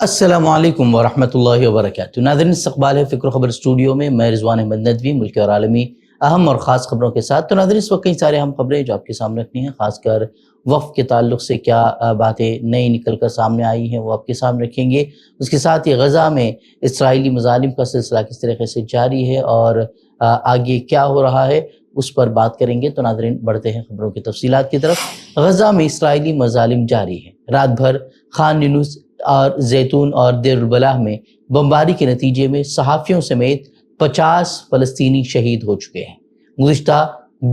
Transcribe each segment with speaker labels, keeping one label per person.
Speaker 1: अस्सलाम वालेकुम वरहमतुल्लाहि वबरकातुहू। नाज़रीन, इस्तक़बाल है फ़िक्र ख़बर स्टूडियो में। मैं रिज़वान अहमद नदवी मुल्की और आलमी अहम और ख़ास ख़बरों के साथ। तो नाज़रीन, इस वक्त कई सारे अहम ख़बरें जो आपके सामने रखनी हैं, ख़ासकर वफ़ के ताल्लुक़ से क्या बातें नई निकल कर सामने आई हैं वो आपके सामने रखेंगे। उसके साथ ही गज़ा में इसराइली मज़ालिम का सिलसिला किस तरीक़े से जारी है और आगे क्या हो रहा है उस पर बात करेंगे। तो नाज़रीन, बढ़ते हैं ख़बरों की तफ़सीलात की तरफ। गज़ा में इसराइली मज़ालिम जारी है। रात भर खान यूनुस और जैतून और देर बलाह में बमबारी के नतीजे में सहाफ़ियों समेत 50 फ़लस्तीनी शहीद हो चुके हैं। गुज़िश्ता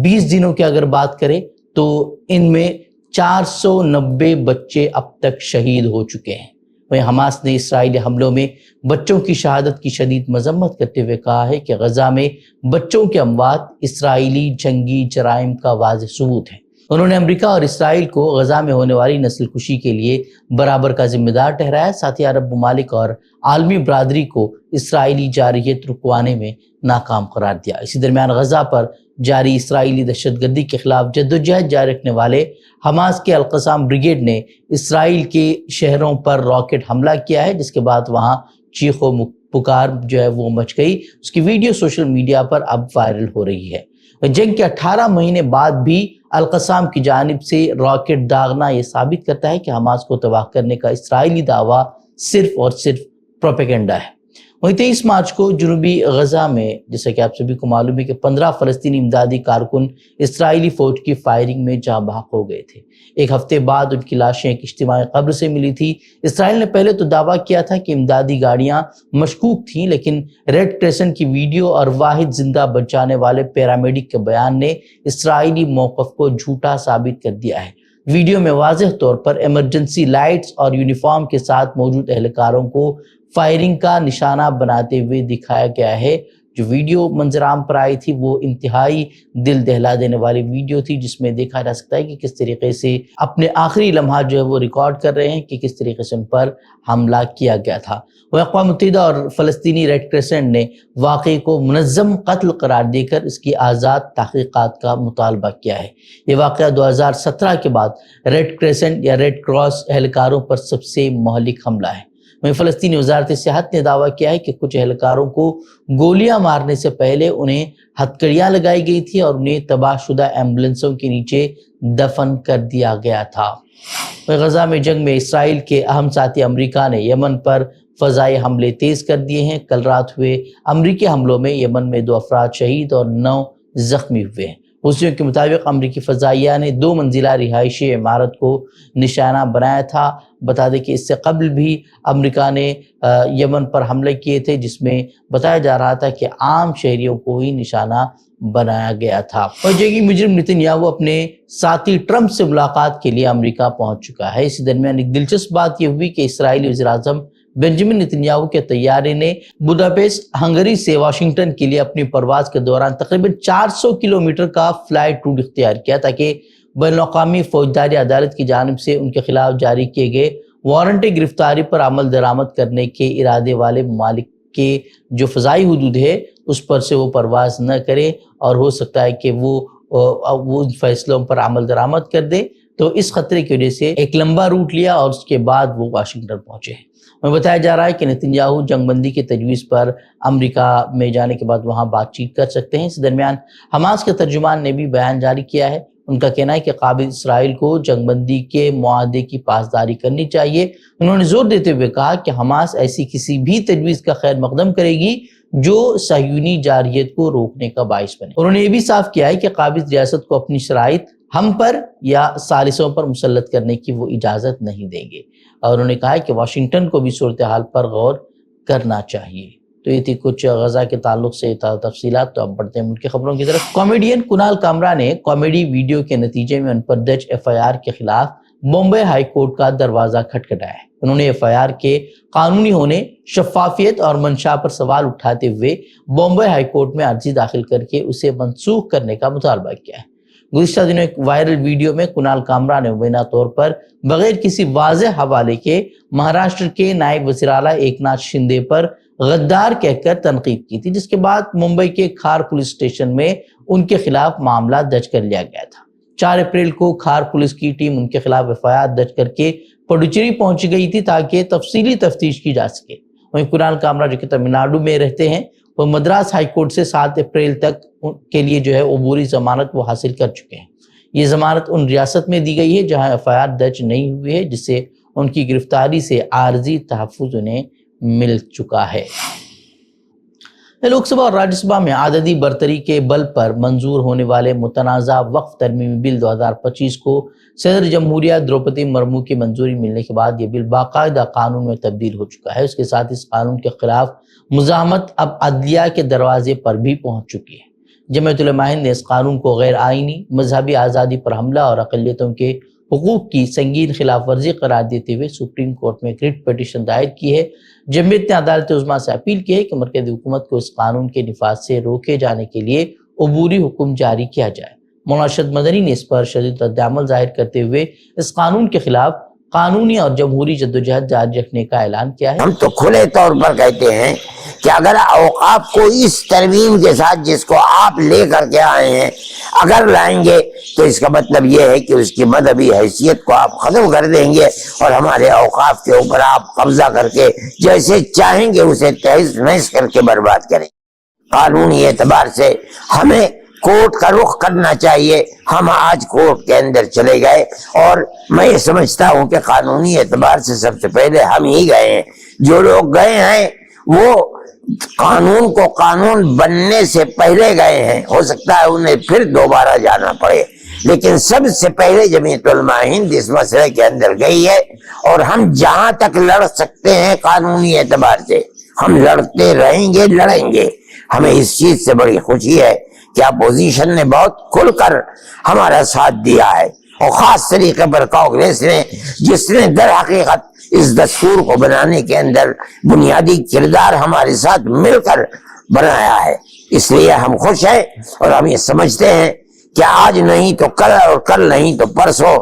Speaker 1: 20 दिनों की अगर बात करें तो इनमें 490 बच्चे अब तक शहीद हो चुके हैं। वहीं हमास ने इसराइली हमलों में बच्चों की शहादत की शदीद मजम्मत करते हुए कहा है कि गज़ा में बच्चों के अमवात इसराइली जंगी जराइम का वाज़ेह सबूत है। उन्होंने अमेरिका और इसराइल को गज़ा में होने वाली नस्ल कुशी के लिए बराबर का जिम्मेदार ठहराया। साथ ही अरब ममालिक और आलमी बरादरी को इसराइली जारहियत रुकवाने में नाकाम करार दिया। इसी दरमियान गज़ा पर जारी इसराइली दहशतगर्दी के खिलाफ जद्दोजहद जारी रखने वाले हमास के अल-क़साम ब्रिगेड ने इसराइल के शहरों पर रॉकेट हमला किया है, जिसके बाद वहाँ चीखो पुकार जो है वो मच गई। उसकी वीडियो सोशल मीडिया पर अब वायरल हो रही है। जंग के 18 महीने बाद भी अल-क़साम की जानिब से रॉकेट दागना ये साबित करता है कि हमास को तबाह करने का इसराइली दावा सिर्फ और सिर्फ प्रोपेगेंडा है। वहीं 23 मार्च को जुनूबी गज़ा में, जैसा कि आप सभी को मालूम है, कि 15 फ़लस्तीनी इमदादी कारकुन इसराइली फ़ौज की फायरिंग में जाँ बहक हो गए थे। एक हफ्ते बाद उनकी लाशें एक इज्तिमाई कब्र से मिली थी। इसराइल ने पहले तो दावा किया था कि इमदादी गाड़ियां मशकूक थीं, लेकिन रेड क्रेसेंट की वीडियो और वाहिद जिंदा बचाने वाले पैरामेडिक के बयान ने इसराइली मौक़िफ़ को झूठा साबित कर दिया है। वीडियो में वाज़ेह तौर पर इमरजेंसी लाइट्स और यूनिफॉर्म के साथ मौजूद एहलकारों को फायरिंग का निशाना बनाते हुए दिखाया गया है। जो वीडियो मंजराम पर आई थी वो इंतहाई दिल दहला देने वाली वीडियो थी, जिसमें देखा जा सकता है कि किस तरीके से अपने आखिरी लम्हा जो है वो रिकॉर्ड कर रहे हैं कि किस तरीके से उन पर हमला किया गया था। वह अक़वाम मुत्तहिदा और फ़लस्तीनी रेड क्रेसेंट ने वाक़े को मुनज़्ज़म कत्ल करार देकर इसकी आज़ाद तहक़ीक़ात का मुतालबा किया है। ये वाक़या 2017 के बाद रेड क्रेसेंट या रेड क्रॉस एहलकारों पर सबसे महलिक हमला है। वहीं फ़लस्तीनी वज़ारत सेहत ने दावा किया है कि कुछ एहलकारों को गोलियां मारने से पहले उन्हें हथकड़ियां लगाई गई थी और उन्हें तबाहशुदा एम्बुलेंसों के नीचे दफन कर दिया गया था। गज़ा में जंग में इसराइल के अहम साथी अमेरिका ने यमन पर फ़ज़ाई हमले तेज़ कर दिए हैं। कल रात हुए अमरीकी हमलों में यमन में 2 अफराद शहीद और 9 ज़ख्मी हुए हैं। हुसियों के मुताबिक अमरीकी फ़ज़ाइया ने 2 मंजिला रिहायशी इमारत को निशाना बनाया था। बता दें कि इससे कबल भी अमेरिका ने यमन पर हमले किए थे, जिसमें बताया जा रहा था कि आम शहरियों को ही निशाना बनाया गया था। और जंगी मुजरिम नेतन्याहू अपने साथी ट्रंप से मुलाकात के लिए अमेरिका पहुंच चुका है। इसी दरमियान एक दिलचस्प बात यह हुई कि इसराइली वज़ीर-ए-आज़म बेंजामिन नेतन्याहू के तैयारे ने बुडापेस्ट हंगरी से वाशिंगटन के लिए अपनी परवाज के दौरान तकरीबन 400 किलोमीटर का फ्लाइट रूट इख्तियार किया, ताकि बैनुल-अक़वामी फौजदारी अदालत की जानिब से उनके खिलाफ जारी किए गए वारंट गिरफ्तारी पर अमल दरामद करने के इरादे वाले ममालिक के जो फ़ज़ाई हुदूद है उस पर से वो परवाज न करे, और हो सकता है कि वो फैसलों पर अमल दरामद कर दे। तो इस खतरे की वजह से एक लंबा रूट लिया और उसके बाद वो वाशिंगटन पहुंचे हैं। हमें बताया जा रहा है कि नेतन्याहू जंगबंदी की तजवीज़ पर अमेरिका में जाने के बाद वहां बातचीत कर सकते हैं। इस दरमियान हमास के तर्जुमान ने भी बयान जारी किया है। उनका कहना है कि काबिल इसराइल को जंगबंदी के मुआहदे की पासदारी करनी चाहिए। उन्होंने जोर देते हुए कहा कि हमास ऐसी किसी भी तजवीज़ का खैर मकदम करेगी जो सहयूनी जारहियत को रोकने का बाइस बने। उन्होंने ये भी साफ किया है कि काबिल रियासत को अपनी शराइत हम पर या सालिसों पर मुसल्लत करने की वो इजाज़त नहीं देंगे। और उन्होंने कहा है कि वाशिंगटन को भी सूरत हाल पर गौर करना चाहिए। तो ये थी कुछ गज़ा के ताल्लुक से तफसीलात। तो अब बढ़ते हैं मुल्क की खबरों की तरफ। कॉमेडियन कुणाल कामरा ने कॉमेडी वीडियो के नतीजे में उन पर दर्ज FIR के खिलाफ बॉम्बे हाई कोर्ट का दरवाजा खटखटाया है। उन्होंने FIR के कानूनी होने, शफाफियत और मंशा पर सवाल उठाते हुए बॉम्बे हाई कोर्ट में अर्जी दाखिल करके उसे मनसूख करने का मुतालबा किया है। गुज़िश्ता दिनों एक वायरल वीडियो में कुणाल कामरा ने मुबैना तौर पर बगैर किसी वाज़ेह हवाले के महाराष्ट्र के नायब वज़ीर आला एकनाथ शिंदे पर गद्दार कहकर तनकीद की थी, जिसके बाद मुंबई के खार पुलिस स्टेशन में उनके खिलाफ मामला दर्ज कर लिया गया था। 4 अप्रैल को खार पुलिस की टीम उनके खिलाफ FIR दर्ज करके پڈوچیری پہنچ گئی تھی تاکہ تفصیلی تفتیش کی جا سکے۔ وہیں کنال کامرا جو کہ تمل ناڈو میں رہتے ہیں، وہ مدراس ہائی کورٹ سے 7 اپریل تک کے لیے جو ہے عبوری ضمانت وہ حاصل کر چکے ہیں۔ یہ ضمانت ان ریاست میں دی گئی ہے جہاں FIR درج نہیں ہوئی ہے، جس سے ان کی گرفتاری سے عارضی تحفظ انہیں مل چکا ہے۔ لوک سبھا اور راجیہ سبھا میں عددی برتری کے بل پر منظور ہونے والے متنازع وقف ترمیمی بل 2025 کو صدر جمہوریہ دروپدی مرمو کی منظوری ملنے کے بعد یہ بل باقاعدہ قانون میں تبدیل ہو چکا ہے۔ اس کے ساتھ اس قانون کے خلاف مزاحمت اب عدلیہ کے دروازے پر بھی پہنچ چکی ہے۔ جمعیت علماء ہند نے اس قانون کو غیر آئینی، مذہبی آزادی پر حملہ اور اقلیتوں کے حقوق کی سنگین خلاف ورزی قرار دیتے ہوئے سپریم کورٹ میں ریٹ پٹیشن دائر کی ہے۔ جمعیت نے عدالت عظمیٰ سے اپیل کی ہے کہ مرکزی حکومت کو اس قانون کے نفاذ سے روکے جانے کے لیے عبوری حکم جاری کیا جائے۔ مولانا ارشد مدنی نے اس پر شدید رد عمل ظاہر کرتے ہوئے اس قانون کے خلاف قانونی اور جمہوری جدوجہد جاری رکھنے کا اعلان کیا ہے۔
Speaker 2: ہم تو کھلے طور پر کہتے ہیں کہ اگر اوقاف کو اس ترمیم کے ساتھ جس کو آپ لے کر کے آئے ہیں اگر لائیں گے تو اس کا مطلب یہ ہے کہ اس کی مذہبی حیثیت کو آپ ختم کر دیں گے اور ہمارے اوقاف کے اوپر آپ قبضہ کر کے جیسے چاہیں گے اسے تہز نہز کر کے برباد کریں۔ قانونی اعتبار سے ہمیں کورٹ کا رخ کرنا چاہیے۔ ہم آج کورٹ کے اندر چلے گئے اور میں یہ سمجھتا ہوں کہ قانونی اعتبار سے سب سے پہلے ہم ہی گئے ہیں۔ جو لوگ گئے ہیں وہ قانون کو قانون بننے سے پہلے گئے ہیں، ہو سکتا ہے انہیں پھر دوبارہ جانا پڑے، لیکن سب سے پہلے جمعیت علماء ہند اس مسئلے کے اندر گئی ہے اور ہم جہاں تک لڑ سکتے ہیں قانونی اعتبار سے ہم لڑتے رہیں گے، لڑیں گے۔ ہمیں اس چیز سے بڑی خوشی ہے کہ اپوزیشن نے بہت کھل کر ہمارا ساتھ دیا ہے اور خاص طریقے پر کانگریس نے، جس نے در حقیقت اس دستور کو بنانے کے اندر بنیادی کردار ہمارے ساتھ مل کر بنایا ہے۔ اس لیے ہم خوش ہیں اور ہم یہ سمجھتے ہیں کہ آج نہیں تو کل اور کل نہیں تو پرسوں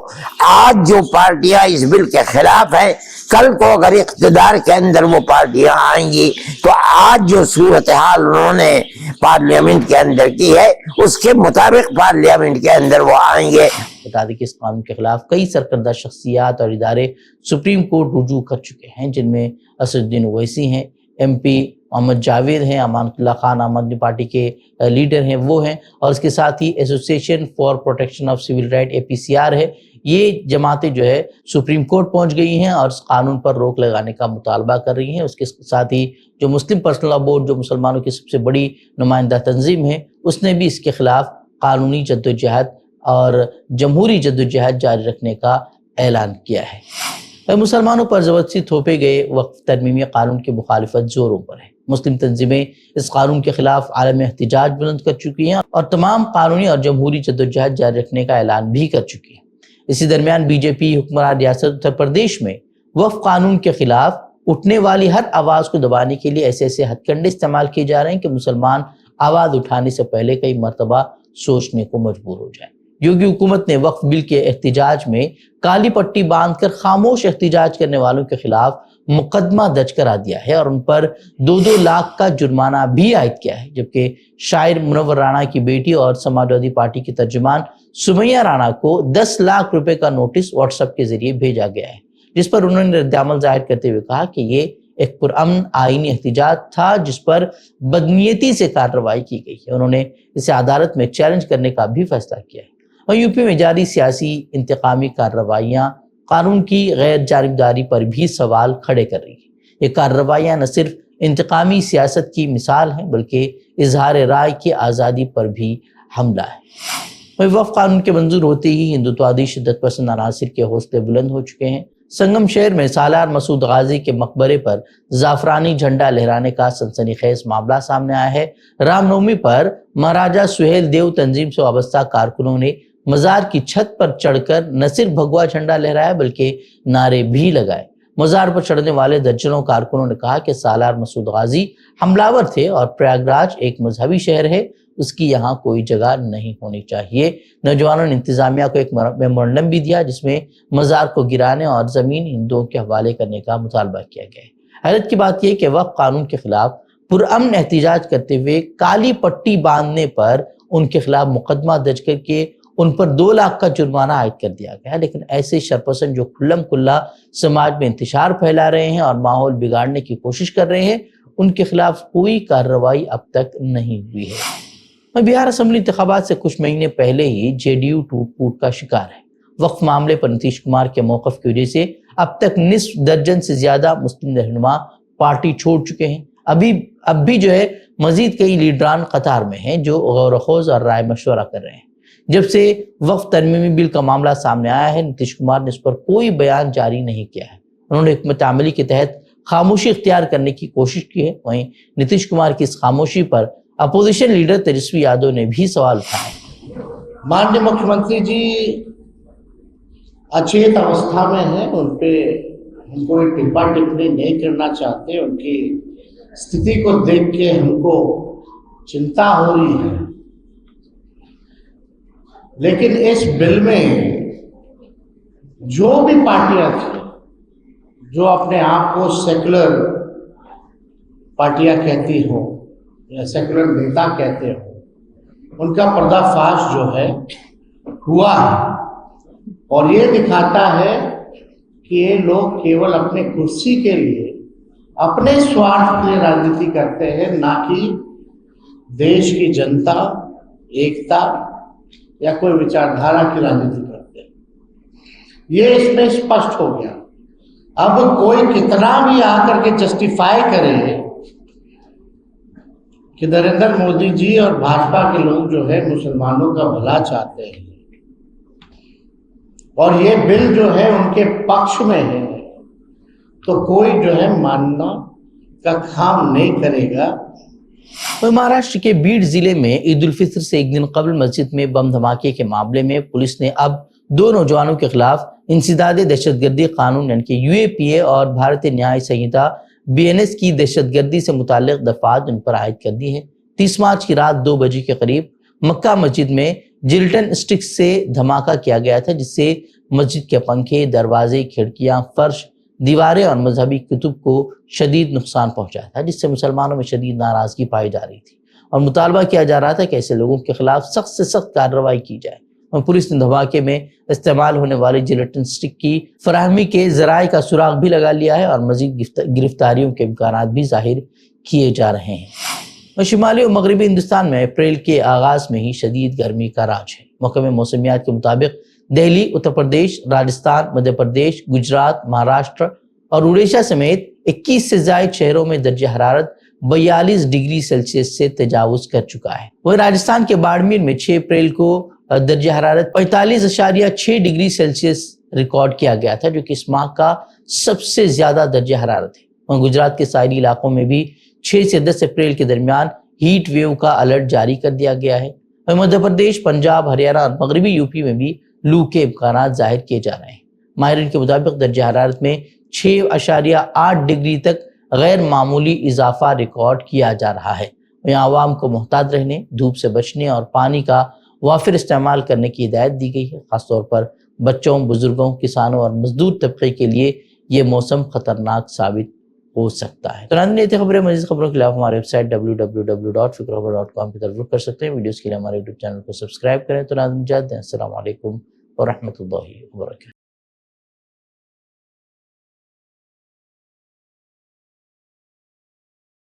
Speaker 2: آج جو پارٹیاں اس بل کے خلاف ہیں کل کو اگر اقتدار کے اندر وہ پارٹیاں آئیں گی تو آج جو صورتحال انہوں نے پارلیمنٹ کے اندر کی ہے اس کے مطابق پارلیمنٹ کے اندر وہ آئیں گے۔
Speaker 1: بتا دیں کہ اس قانون کے خلاف کئی سرکردہ شخصیات اور ادارے سپریم کورٹ رجوع کر چکے ہیں، جن میں اسد الدین اویسی ہیں، MP محمد جاوید ہیں، امان اللہ خان عام آدمی پارٹی کے لیڈر ہیں وہ ہیں، اور اس کے ساتھ ہی association for protection of civil right APCR ہے۔ یہ جماعتیں جو ہے سپریم کورٹ پہنچ گئی ہیں اور اس قانون پر روک لگانے کا مطالبہ کر رہی ہیں۔ اس کے ساتھ ہی جو مسلم پرسنل لاء بورڈ، جو مسلمانوں کی سب سے بڑی نمائندہ تنظیم ہے، اس نے بھی اس کے خلاف قانونی جدوجہد اور جمہوری جدوجہد جاری رکھنے کا اعلان کیا ہے۔ مسلمانوں پر زبردستی تھوپے گئے وقف ترمیمی قانون کی مخالفت زوروں پر ہے۔ مسلم تنظیمیں اس قانون کے خلاف عالمی احتجاج بلند کر چکی ہیں اور تمام قانونی اور جمہوری جدوجہد جاری رکھنے کا اعلان بھی کر چکی ہیں۔ اسی درمیان BJP حکمران ریاست اتر پردیش میں وقف قانون کے خلاف اٹھنے والی ہر آواز کو دبانے کے لیے ایسے ہتھ کنڈے استعمال کیے جا رہے ہیں کہ مسلمان آواز اٹھانے سے پہلے کئی مرتبہ سوچنے کو مجبور ہو جائیں۔ یوگی حکومت نے وقف بل کے احتجاج میں کالی پٹی باندھ کر خاموش احتجاج کرنے والوں کے خلاف مقدمہ درج کرا دیا ہے اور ان پر 2-2 لاکھ کا جرمانہ بھی عائد کیا ہے، جبکہ شاعر منور رانا کی بیٹی اور سماجوادی پارٹی کی ترجمان سمیہ رانا کو 10 لاکھ روپے کا نوٹس واٹس ایپ کے ذریعے بھیجا گیا ہے، جس پر انہوں نے رد عمل ظاہر کرتے ہوئے کہا کہ یہ ایک پرامن آئینی احتجاج تھا جس پر بدنیتی سے کارروائی کی گئی ہے۔ انہوں نے اسے عدالت میں چیلنج کرنے کا بھی فیصلہ کیا ہے۔ اور UP میں جاری سیاسی انتقامی کارروائیاں قانون کی غیر جانبداری پر بھی سوال کھڑے کر رہی ہیں۔ یہ کارروائیاں نہ صرف انتقامی سیاست کی مثال ہیں بلکہ اظہار رائے کی آزادی پر بھی حملہ ہے۔ وقف قانون کے منظور ہوتے ہی ہندوتوادی شدت پسند عناصر کے حوصلے بلند ہو چکے ہیں۔ سنگم شہر میں سالار مسعود غازی کے مقبرے پر زعفرانی جھنڈا لہرانے کا سنسنی خیز معاملہ سامنے آیا ہے۔ رام نومی پر مہاراجہ سہیل دیو تنظیم سے وابستہ کارکنوں نے مزار کی چھت پر چڑھ کر نہ صرف بھگوا جھنڈا لہرایا بلکہ نعرے بھی لگائے۔ مزار پر چڑھنے والے درجنوں کارکنوں نے کہا کہ سالار مسعود غازی حملاور تھے اور پریاگراج ایک مذہبی شہر ہے، اس کی یہاں کوئی جگہ نہیں ہونی چاہیے۔ نوجوانوں نے انتظامیہ کو ایک میمورنڈم بھی دیا جس میں مزار کو گرانے اور زمین ہندوؤں کے حوالے کرنے کا مطالبہ کیا گیا ہے۔ حیرت کی بات یہ کہ وقف قانون کے خلاف پرامن احتجاج کرتے ہوئے کالی پٹی باندھنے پر ان کے خلاف مقدمہ درج کر کے ان پر 2 لاکھ کا جرمانہ عائد کر دیا گیا، لیکن ایسے شرپسند جو کھلم کھلا سماج میں انتشار پھیلا رہے ہیں اور ماحول بگاڑنے کی کوشش کر رہے ہیں، ان کے خلاف کوئی کارروائی اب تک نہیں ہوئی ہے۔ بہار اسمبلی انتخابات سے کچھ مہینے پہلے ہی جے ڈی یو ٹوٹ پھوٹ کا شکار ہے۔ وقف معاملے پر نتیش کمار کے موقف کی وجہ سے اب تک نصف درجن سے زیادہ مسلم رہنما پارٹی چھوڑ چکے ہیں۔ اب بھی جو ہے مزید کئی لیڈران قطار میں ہیں جو غور و خوض اور رائے مشورہ کر رہے ہیں۔ جب سے وقف ترمیمی بل کا معاملہ سامنے آیا ہے، نتیش کمار نے اس پر کوئی بیان جاری نہیں کیا ہے۔ انہوں نے حکمت عملی کے تحت خاموشی اختیار کرنے کی کوشش کی ہے۔ وہیں نتیش کمار کی اس خاموشی پر اپوزیشن لیڈر تیجسوی یادو نے بھی سوال اٹھایا۔
Speaker 3: माननीय मुख्यमंत्री जी अचेत अवस्था में हैं, उन पे हम कोई टिप्पा टिप्पणी नहीं करना चाहते। उनकी स्थिति को देख के हमको चिंता हो रही है, लेकिन इस बिल में जो भी पार्टियां थी जो अपने आप को सेकुलर पार्टियां कहती हो या सेकुलर नेता कहते हो, उनका पर्दाफाश जो है हुआ है और ये दिखाता है कि ये लोग केवल अपने कुर्सी के लिए, अपने स्वार्थ के लिए राजनीति करते हैं, ना कि देश की जनता, एकता या कोई विचारधारा की राजनीति करते हैं। ये इसमें स्पष्ट हो गया। अब कोई कितना भी आकर के जस्टिफाई करे कि नरेंद्र मोदी जी और भाजपा के लोग जो है मुसलमानों का भला चाहते हैं और ये बिल जो है उनके पक्ष में है, तो कोई जो है मानना का काम नहीं करेगा।
Speaker 1: महाराष्ट्र के बीड जिले में ईद उल फित्र से एक दिन कबल मस्जिद में बम धमाके के मामले में पुलिस ने अब 2 नौजवानों के खिलाफ इंसदाद दहशतगर्दी कानून यानी कि UAPA और भारतीय न्याय संहिता BNS की दहशतगर्दी से मुताल्लिक दफात उन पर आयद कर दी है। 30 मार्च की रात 2 बजे के करीब मक्का मस्जिद में जिल्टन स्टिक से धमाका किया गया था, जिससे मस्जिद के पंखे, दरवाजे, खिड़कियां, फर्श, दीवारें और मजहबी कुतुब को शदीद नुकसान पहुंचा था, जिससे मुसलमानों में शदीद नाराजगी पाई जा रही थी और मुतालबा किया जा रहा था कि ऐसे लोगों के खिलाफ सख्त से सख्त कार्रवाई की जाए। और पुलिस ने धमाके में इस्तेमाल होने वाली जिलेटिन स्टिक की फराहमी के जराए का सुराग भी लगा लिया है और मजीद गिरफ्तारियों के इम्कानात भी जाहिर किए जा रहे हैं। शिमाली और मगरबी हिंदुस्तान में अप्रैल के आगाज में ही शदीद गर्मी का राज है। महकमे मौसमियात के मुताबिक दिल्ली, उत्तर प्रदेश, राजस्थान, मध्य प्रदेश, गुजरात, महाराष्ट्र और उड़ीसा समेत 21 से ज्यादा शहरों में दर्जा हरारत 42 डिग्री सेल्सियस से तजावुज कर चुका है। वहीं राजस्थान के बाड़मेर में 6 अप्रैल को दर्जा हरारत 45.6 डिग्री सेल्सियस रिकॉर्ड किया गया था, जो कि इस माह का सबसे ज्यादा दर्जा हरारत है। वहीं गुजरात के साहिली इलाकों में भी 6 से 10 अप्रैल के दरमियान हीट वेव का अलर्ट जारी कर दिया गया है। वहीं मध्य प्रदेश, पंजाब, हरियाणा और मगरबी यूपी में भी लू के इम्कानात जाहिर किए जा रहे हैं। माहिरीन के मुताबिक दर्जा हरारत में 6.8 डिग्री तक गैर मामूली इजाफा रिकॉर्ड किया जा रहा है। वहीं आवाम को मोहतात रहने, धूप से बचने और पानी का वाफिर इस्तेमाल करने की हिदायत दी गई है। खासतौर पर बच्चों, बुजुर्गों, किसानों और मजदूर तबके के लिए ये मौसम खतरनाक साबित हो सकता है। तो नाज़रीन, ये थी खबरें। मज़ीद खबरों के लिए हमारे वेबसाइट www.fikrokhabar.com की तरफ रुख कर सकते हैं। वीडियोस के लिए हमारे यूट्यूब चैनल को सब्सक्राइब करें। तो नाज़रीन, इजाज़त दें। अस्सलाम वालेकुम व रहमतुल्लाहि व बरकातहू।